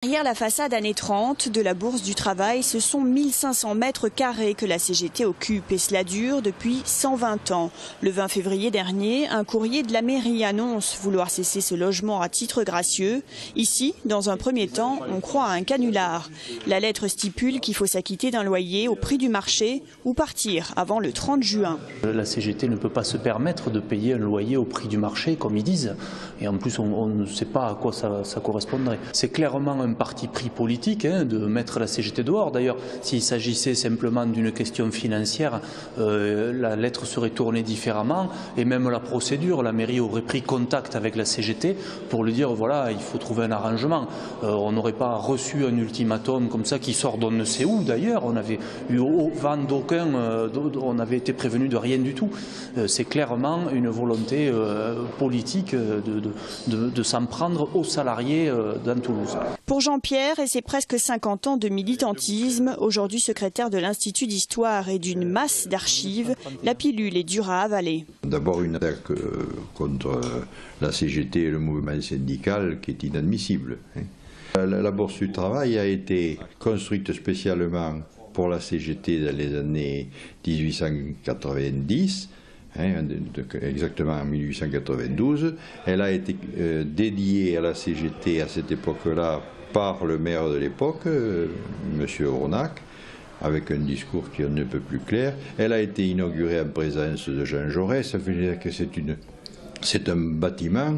Derrière la façade années 30 de la Bourse du Travail, ce sont 1500 mètres carrés que la CGT occupe et cela dure depuis 120 ans. Le 20 février dernier, un courrier de la mairie annonce vouloir cesser ce logement à titre gracieux. Ici, dans un premier temps, on croit à un canular. La lettre stipule qu'il faut s'acquitter d'un loyer au prix du marché ou partir avant le 30 juin. La CGT ne peut pas se permettre de payer un loyer au prix du marché, comme ils disent. Et en plus, on ne sait pas à quoi ça correspondrait. C'est clairement un parti pris politique de mettre la CGT dehors. D'ailleurs, s'il s'agissait simplement d'une question financière, la lettre serait tournée différemment et même la procédure, la mairie aurait pris contact avec la CGT pour lui dire voilà, il faut trouver un arrangement. On n'aurait pas reçu un ultimatum comme ça qui sort d'on ne sait où d'ailleurs. On n'avait eu vent d'aucun, on avait été prévenu de rien du tout. C'est clairement une volonté politique de s'en prendre aux salariés dans Toulouse. Pour Jean-Pierre et ses presque 50 ans de militantisme, aujourd'hui secrétaire de l'Institut d'Histoire et d'une masse d'archives, la pilule est dure à avaler. D'abord une attaque contre la CGT et le mouvement syndical qui est inadmissible. La Bourse du Travail a été construite spécialement pour la CGT dans les années 1890. Exactement en 1892. Elle a été dédiée à la CGT à cette époque-là par le maire de l'époque, M. Ornac, avec un discours qui ne peut plus clair. Elle a été inaugurée en présence de Jean Jaurès. Ça veut dire que c'est un bâtiment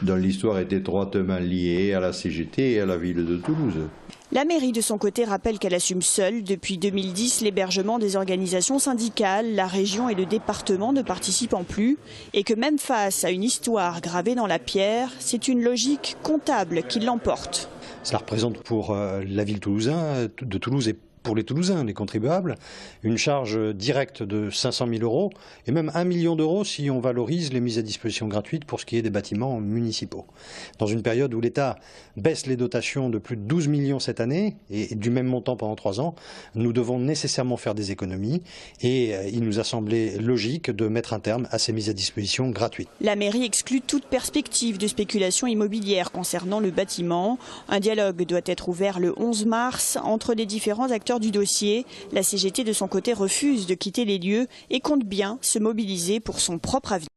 dont l'histoire est étroitement liée à la CGT et à la ville de Toulouse. La mairie, de son côté, rappelle qu'elle assume seule, depuis 2010, l'hébergement des organisations syndicales. La région et le département ne participant plus et que même face à une histoire gravée dans la pierre, c'est une logique comptable qui l'emporte. Ça représente pour la ville de Toulouse et pour les Toulousains, les contribuables, une charge directe de 500 000 € et même 1 million d'euros si on valorise les mises à disposition gratuites pour ce qui est des bâtiments municipaux. Dans une période où l'État baisse les dotations de plus de 12 millions cette année et du même montant pendant 3 ans, nous devons nécessairement faire des économies et il nous a semblé logique de mettre un terme à ces mises à disposition gratuites. La mairie exclut toute perspective de spéculation immobilière concernant le bâtiment. Un dialogue doit être ouvert le 11 mars entre les différents acteurs du dossier. La CGT de son côté refuse de quitter les lieux et compte bien se mobiliser pour son propre avenir.